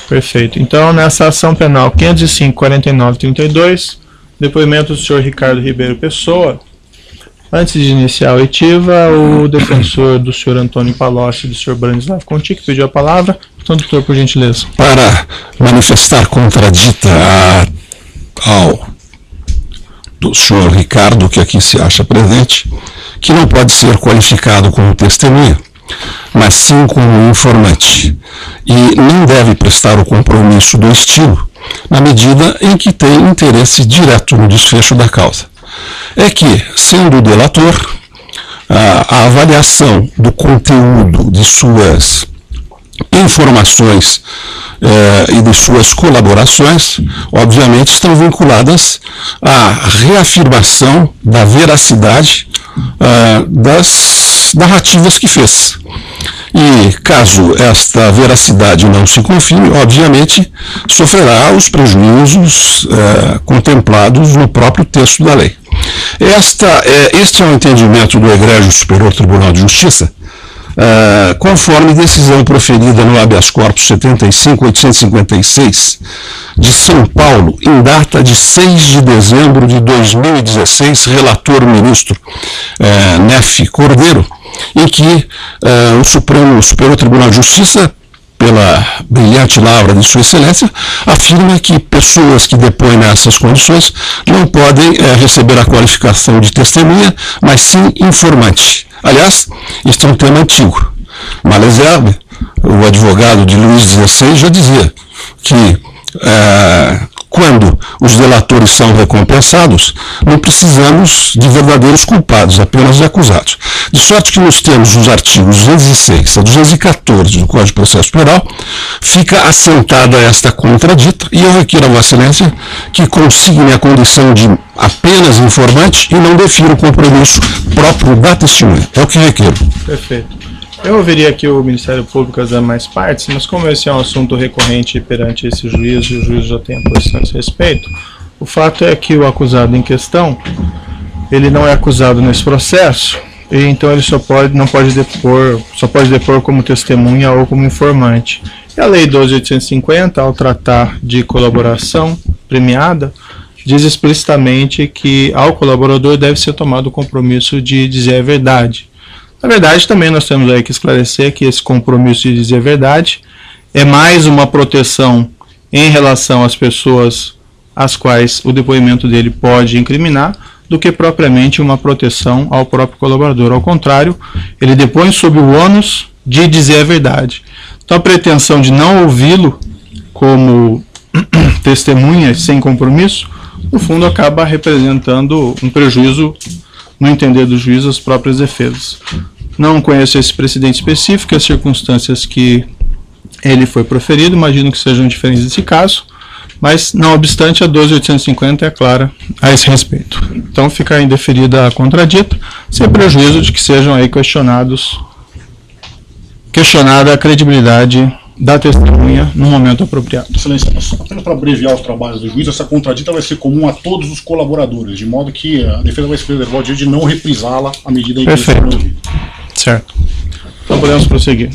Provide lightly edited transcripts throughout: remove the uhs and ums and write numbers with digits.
Perfeito. Então, nessa ação penal 505-49-32, depoimento do senhor Ricardo Ribeiro Pessoa. Antes de iniciar a oitiva, o defensor do senhor Antônio Palocci e do senhor Branislav Conti, que pediu a palavra. Então, doutor, por gentileza. Para manifestar contradita ao do senhor Ricardo, que aqui se acha presente, que não pode ser qualificado como testemunha, mas sim como informante, e não deve prestar o compromisso do estilo, na medida em que tem interesse direto no desfecho da causa. É que, sendo o delator, a avaliação do conteúdo de suas informações e de suas colaborações, obviamente, estão vinculadas à reafirmação da veracidade das narrativas que fez. E, caso esta veracidade não se confirme, obviamente, sofrerá os prejuízos contemplados no próprio texto da lei. Este é o entendimento do Egrégio Superior Tribunal de Justiça, conforme decisão proferida no habeas corpus 75.856 de São Paulo, em data de 6 de dezembro de 2016, relator ministro Nefe Cordeiro, em que o Superior Tribunal de Justiça, pela brilhante lavra de Sua Excelência, afirma que pessoas que depõem nessas condições não podem receber a qualificação de testemunha, mas sim informante. Aliás, este é um tema antigo. Malesherbes, o advogado de Luís XVI, já dizia que quando os delatores são recompensados, não precisamos de verdadeiros culpados, apenas de acusados. De sorte que nos termos dos artigos 206 a 214 do Código de Processo Penal, fica assentada esta contradita, e eu requiro a Vossa Excelência que consigne a condição de apenas informante e não defira o compromisso próprio da testemunha. É o que requiro. Perfeito. Eu ouviria aqui o Ministério Público as demais partes, mas como esse é um assunto recorrente perante esse juiz, e o juiz já tem a posição a esse respeito, o fato é que o acusado em questão, ele não é acusado nesse processo, e então ele só pode depor como testemunha ou como informante. E a Lei 12.850, ao tratar de colaboração premiada, diz explicitamente que ao colaborador deve ser tomado o compromisso de dizer a verdade. Na verdade, também nós temos aí que esclarecer que esse compromisso de dizer a verdade é mais uma proteção em relação às pessoas às quais o depoimento dele pode incriminar, do que propriamente uma proteção ao próprio colaborador. Ao contrário, ele depõe sob o ônus de dizer a verdade. Então, a pretensão de não ouvi-lo como testemunha sem compromisso, no fundo, acaba representando um prejuízo, no entender do juiz, às próprias defesas. Não conheço esse precedente específico, as circunstâncias que ele foi proferido, imagino que sejam diferentes desse caso, mas, não obstante, a 12.850 é clara a esse respeito. Então, fica indeferida a contradita, sem prejuízo de que sejam aí questionada a credibilidade da testemunha no momento apropriado. Excelência, apenas para abreviar os trabalhos do juiz, essa contradita vai ser comum a todos os colaboradores, de modo que a defesa vai se preservar o direito de não reprisá-la à medida em que isso for ouvido. Certo. Então podemos prosseguir.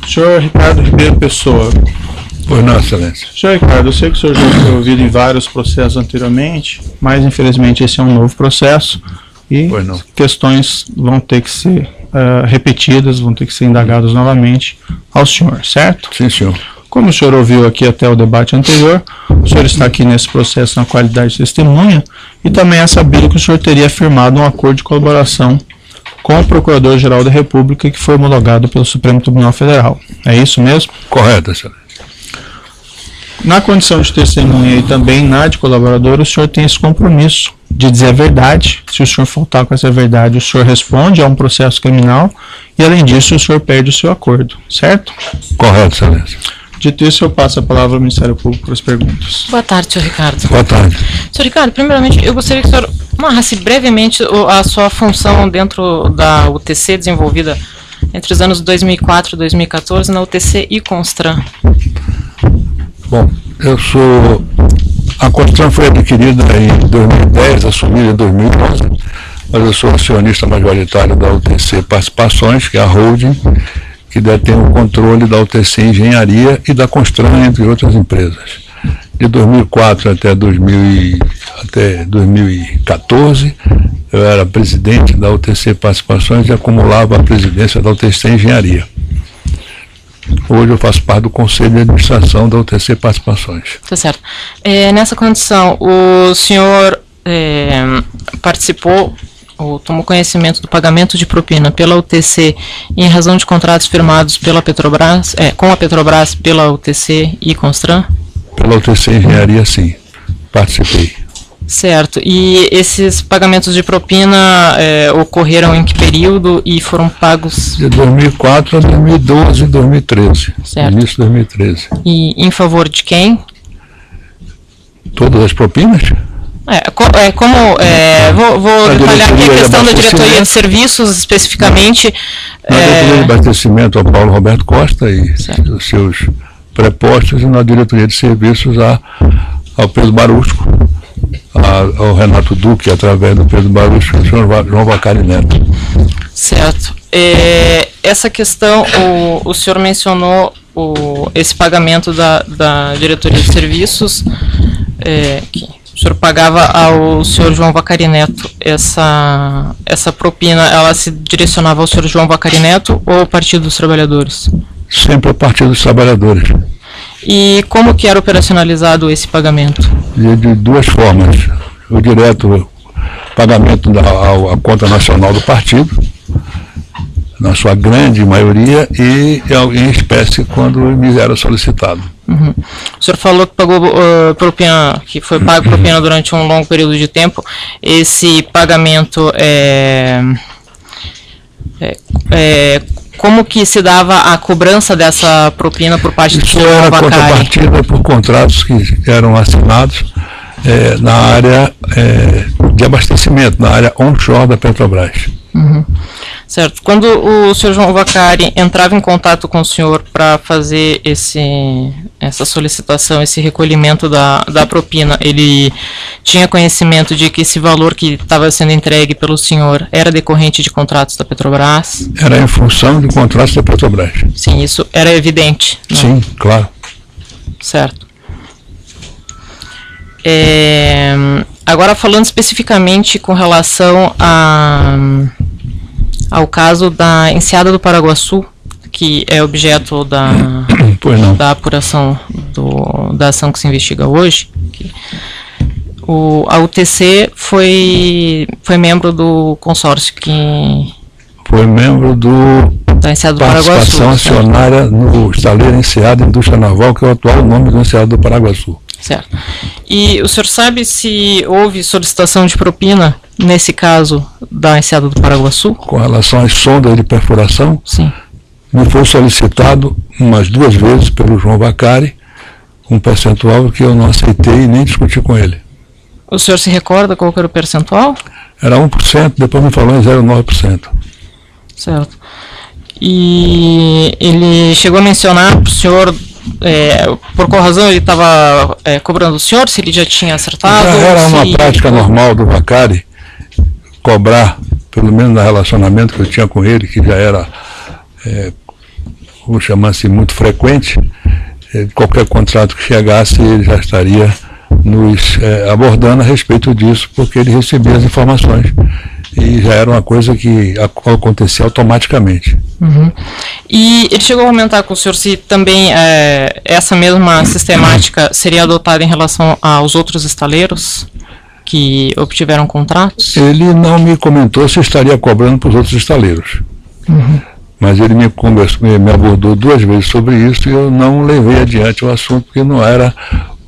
Senhor Ricardo Ribeiro Pessoa. Pois não, Excelência. Senhor Ricardo, eu sei que o senhor já foi ouvido em vários processos anteriormente, mas infelizmente esse é um novo processo e questões vão ter que ser repetidas, vão ter que ser indagadas novamente ao senhor, certo? Sim, senhor. Como o senhor ouviu aqui até o debate anterior, o senhor está aqui nesse processo na qualidade de testemunha e também é sabido que o senhor teria firmado um acordo de colaboração com o Procurador-Geral da República que foi homologado pelo Supremo Tribunal Federal. É isso mesmo? Correto, Excelência. Na condição de testemunha e também na de colaborador, o senhor tem esse compromisso de dizer a verdade. Se o senhor faltar com essa verdade, o senhor responde a um processo criminal e, além disso, o senhor perde o seu acordo, certo? Correto, Excelência. Dito isso, eu passo a palavra ao Ministério Público para as perguntas. Boa tarde, senhor Ricardo. Boa tarde. Senhor Ricardo, primeiramente, eu gostaria que o senhor narrasse brevemente a sua função dentro da UTC desenvolvida entre os anos 2004 e 2014 na UTC e Constran. Bom, a Constran foi adquirida em 2010, assumida em 2011, mas eu sou acionista majoritário da UTC Participações, que é a holding, que detém o controle da UTC Engenharia e da Constran, entre outras empresas. De 2004 até 2014, eu era presidente da UTC Participações e acumulava a presidência da UTC Engenharia. Hoje eu faço parte do Conselho de Administração da UTC Participações. Tá certo. Nessa condição, o senhor participou ou tomou conhecimento do pagamento de propina pela UTC em razão de contratos firmados pela Petrobras, com a Petrobras, pela UTC e Constran? Pela UTC Engenharia, sim. Participei. Certo. E esses pagamentos de propina ocorreram em que período e foram pagos? De 2004 a 2012 e 2013. Certo. Início de 2013. E em favor de quem? Todas as propinas? Vou detalhar aqui a questão da diretoria de serviços, especificamente. Na diretoria de abastecimento ao Paulo Roberto Costa e os seus prepostos, e na diretoria de serviços ao Pedro Barusco, ao Renato Duque, através do Pedro Barusco, e ao senhor João Vacari Neto. Certo. Essa questão, o senhor mencionou esse pagamento da diretoria de serviços, que o senhor pagava ao senhor João Vacari Neto. Essa propina, ela se direcionava ao senhor João Vacari Neto ou ao Partido dos Trabalhadores? Sempre ao Partido dos Trabalhadores. E como que era operacionalizado esse pagamento? De duas formas. O direto pagamento à conta nacional do partido, na sua grande maioria, e em espécie quando me era solicitado. Uhum. O senhor falou que pagou propina, que foi pago propina durante um longo período de tempo. Esse pagamento como que se dava a cobrança dessa propina por parte do senhor Vacari? Isso era contrapartida por contratos que eram assinados na área de abastecimento, na área onshore da Petrobras. Uhum. Certo. Quando o senhor João Vacari entrava em contato com o senhor para fazer essa solicitação, esse recolhimento da propina, ele tinha conhecimento de que esse valor que estava sendo entregue pelo senhor era decorrente de contratos da Petrobras? Era em função de contratos da Petrobras. Sim, isso era evidente. Não? Sim, claro. Certo. Agora, falando especificamente com relação ao caso da Enseada do Paraguaçu, que é objeto da apuração da ação que se investiga hoje, a UTC foi membro do consórcio que... Foi membro da Enseada do Paraguaçu. Participação acionária no estaleiro Enseada Indústria Naval, que é o atual nome do Enseada do Paraguaçu. Certo. E o senhor sabe se houve solicitação de propina nesse caso da Enseada do Paraguaçu? Com relação às sondas de perfuração, sim, me foi solicitado umas 2 vezes pelo João Vacari um percentual que eu não aceitei e nem discuti com ele. O senhor se recorda qual que era o percentual? Era 1%, depois me falou em 0,9%. Certo. E ele chegou a mencionar para o senhor por qual razão ele estava cobrando o senhor, se ele já tinha acertado? Já era uma prática normal do Vacari cobrar, pelo menos no relacionamento que eu tinha com ele, que já era, vou chamar assim, muito frequente. Qualquer contrato que chegasse, ele já estaria nos abordando a respeito disso, porque ele recebia as informações. E já era uma coisa que acontecia automaticamente. Uhum. E ele chegou a comentar com o senhor se também essa mesma sistemática seria adotada em relação aos outros estaleiros que obtiveram contratos? Ele não me comentou se estaria cobrando para os outros estaleiros. Uhum. Mas ele me abordou 2 vezes sobre isso e eu não levei adiante o assunto, porque não era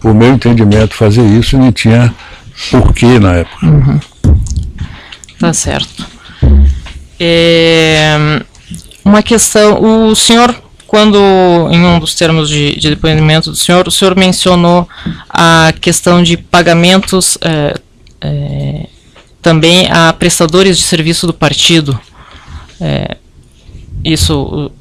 o meu entendimento fazer isso e não tinha porquê na época. Uhum. Tá certo. Uma questão, o senhor, quando em um dos termos de depoimento do senhor, o senhor mencionou a questão de pagamentos também a prestadores de serviço do partido. Isso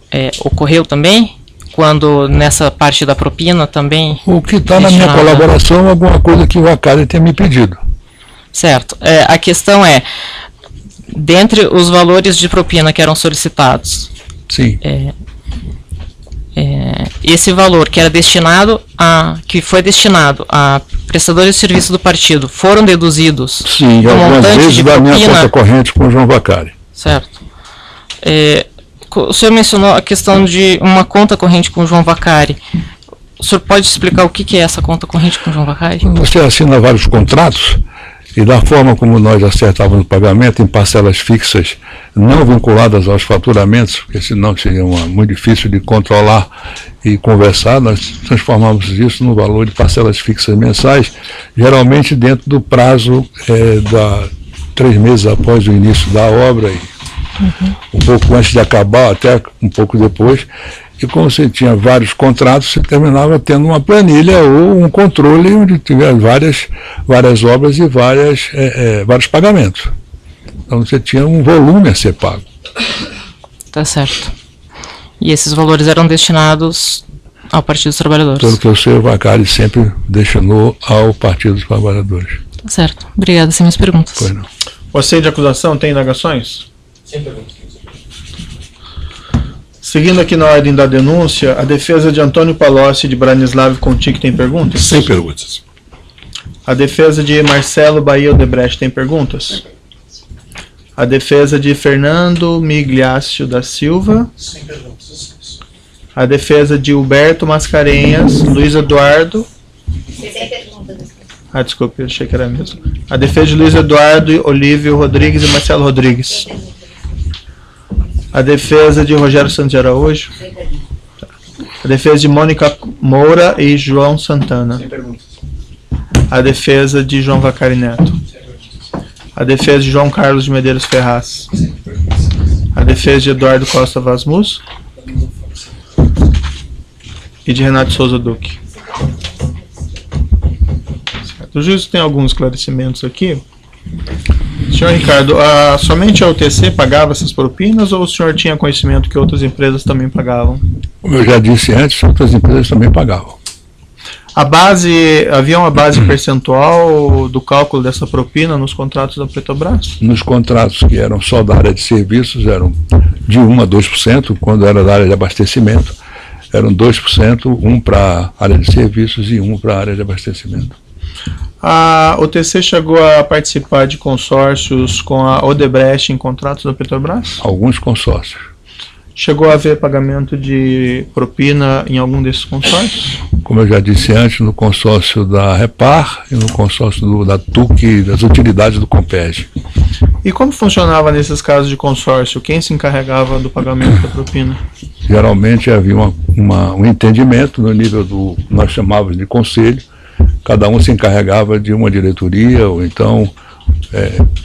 ocorreu também? Quando nessa parte da propina também? O que está na minha colaboração é alguma coisa que o Vacari tenha me pedido. Certo. A questão dentre os valores de propina que eram solicitados, sim, esse valor que foi destinado a prestadores de serviço do partido foram deduzidos? Sim, algumas vezes da minha conta corrente com o João Vacari. Certo. O senhor mencionou a questão de uma conta corrente com o João Vacari. O senhor pode explicar o que é essa conta corrente com o João Vacari? Você assina vários contratos e da forma como nós acertávamos o pagamento em parcelas fixas não vinculadas aos faturamentos, porque senão seria muito difícil de controlar e conversar, nós transformamos isso no valor de parcelas fixas mensais, geralmente dentro do prazo 3 meses após o início da obra, e um pouco antes de acabar, até um pouco depois. E como você tinha vários contratos, você terminava tendo uma planilha ou um controle onde tinha várias obras e vários pagamentos. Então você tinha um volume a ser pago. Tá certo. E esses valores eram destinados ao Partido dos Trabalhadores? Pelo que eu sei, o Vacari sempre destinou ao Partido dos Trabalhadores. Tá certo. Obrigada, sem minhas perguntas. Pois não. O aceito de acusação tem indagações? Sem perguntas. Seguindo aqui na ordem da denúncia, a defesa de Antônio Palocci de Branislav Contic tem perguntas? Sem perguntas. A defesa de Marcelo Bahia Odebrecht tem perguntas? A defesa de Fernando Migliaccio da Silva? Sem perguntas. A defesa de Huberto Mascarenhas, Luiz Eduardo? Sem perguntas. Desculpe, eu achei que era mesmo. A defesa de Luiz Eduardo, Olívio Rodrigues e Marcelo Rodrigues. A defesa de Rogério Santos de Araújo. A defesa de Mônica Moura e João Santana. Sem perguntas. A defesa de João Vacari Neto. A defesa de João Carlos de Medeiros Ferraz. A defesa de Eduardo Costa Vasmus. E de Renato Souza Duque. O juiz tem alguns esclarecimentos aqui. Senhor Ricardo, somente a UTC pagava essas propinas ou o senhor tinha conhecimento que outras empresas também pagavam? Como eu já disse antes, outras empresas também pagavam. Havia uma base percentual do cálculo dessa propina nos contratos da Petrobras? Nos contratos que eram só da área de serviços, eram de 1% a 2%, quando era da área de abastecimento, eram 2%, um para a área de serviços e um para a área de abastecimento. A OTC chegou a participar de consórcios com a Odebrecht em contratos da Petrobras? Alguns consórcios. Chegou a haver pagamento de propina em algum desses consórcios? Como eu já disse antes, no consórcio da Repar e no consórcio da TUC e das utilidades do Compeg. E como funcionava nesses casos de consórcio? Quem se encarregava do pagamento da propina? Geralmente havia um entendimento no nível do, nós chamávamos de conselho, cada um se encarregava de uma diretoria ou então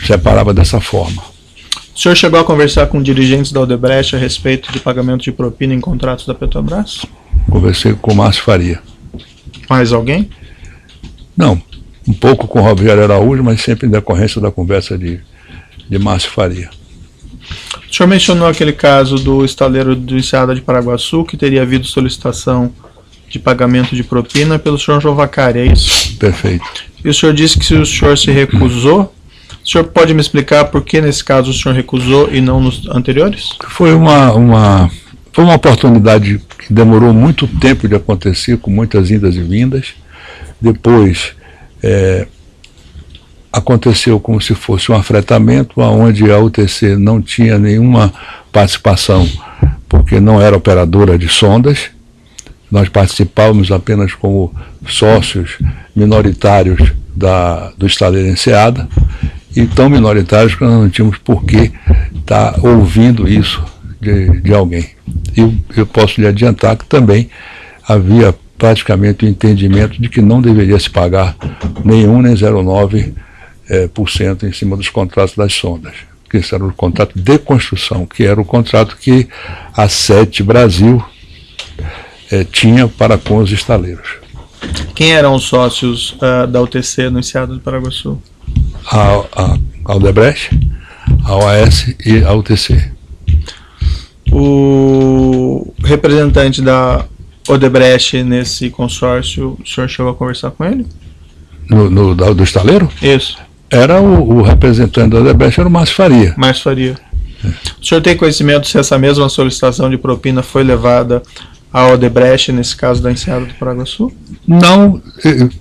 separava dessa forma. O senhor chegou a conversar com dirigentes da Odebrecht a respeito de pagamento de propina em contratos da Petrobras? Conversei com o Márcio Faria. Mais alguém? Não, um pouco com o Rogério Araújo, mas sempre em decorrência da conversa de Márcio Faria. O senhor mencionou aquele caso do estaleiro do Enseada de Paraguaçu, que teria havido solicitação de pagamento de propina pelo senhor João Vacari, é isso? Perfeito. E o senhor disse que se o senhor se recusou, o senhor pode me explicar por que nesse caso o senhor recusou e não nos anteriores? Foi uma oportunidade que demorou muito tempo de acontecer, com muitas indas e vindas. Depois aconteceu como se fosse um afretamento, onde a UTC não tinha nenhuma participação, porque não era operadora de sondas. Nós participávamos apenas como sócios minoritários do estaleiro Enseada, e tão minoritários que nós não tínhamos por que estar ouvindo isso de alguém. E eu posso lhe adiantar que também havia praticamente o entendimento de que não deveria se pagar nenhum nem 0,9% em cima dos contratos das sondas, que esse era o contrato de construção, que era o contrato que a SET Brasil tinha para com os estaleiros. Quem eram os sócios da UTC no Enseada de Paraguaçu? A Odebrecht, a OAS e a UTC. O representante da Odebrecht nesse consórcio, o senhor chegou a conversar com ele? Do estaleiro? Isso. Era o representante da Odebrecht, era o Márcio Faria. Márcio Faria. O senhor tem conhecimento se essa mesma solicitação de propina foi levada a Odebrecht, nesse caso da Enseada do Paraguaçu? Não,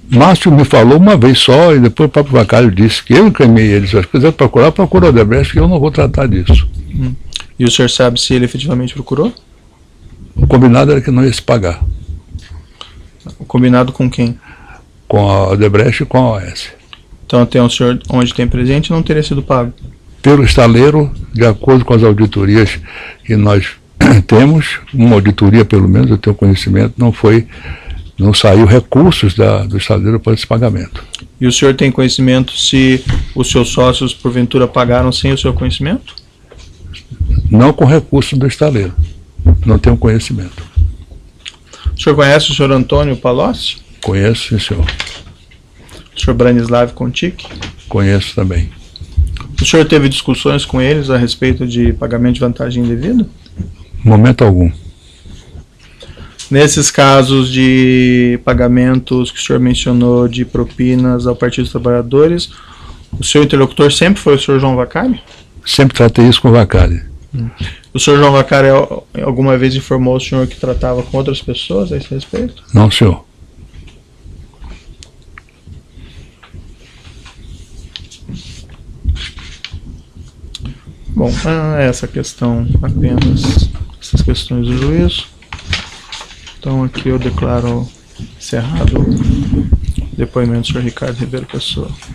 Márcio me falou uma vez só e depois o próprio Vacário disse que eu encaminhei eles. Se quiser procurar, procura o Odebrecht, que eu não vou tratar disso. E o senhor sabe se ele efetivamente procurou? O combinado era que não ia se pagar, O combinado com quem? com a Odebrecht e com a OAS. Então, até o senhor, onde tem presente, não teria sido pago. Pelo estaleiro, de acordo com as auditorias que nós temos, uma auditoria pelo menos, eu tenho conhecimento, não saiu recursos do estaleiro para esse pagamento. E o senhor tem conhecimento se os seus sócios, porventura, pagaram sem o seu conhecimento? Não com recursos do estaleiro, não tenho conhecimento. O senhor conhece o senhor Antônio Palocci? Conheço, sim, senhor. O senhor Branislav Kontik? Conheço também. O senhor teve discussões com eles a respeito de pagamento de vantagem indevida? Momento algum. Nesses casos de pagamentos que o senhor mencionou de propinas ao Partido dos Trabalhadores, o seu interlocutor sempre foi o senhor João Vacari? Sempre tratei isso com o Vacari. O senhor João Vacari alguma vez informou o senhor que tratava com outras pessoas a esse respeito? Não, senhor. Bom, essa questão apenas, essas questões do juízo. Então aqui eu declaro encerrado o depoimento do senhor Ricardo Ribeiro Pessoa.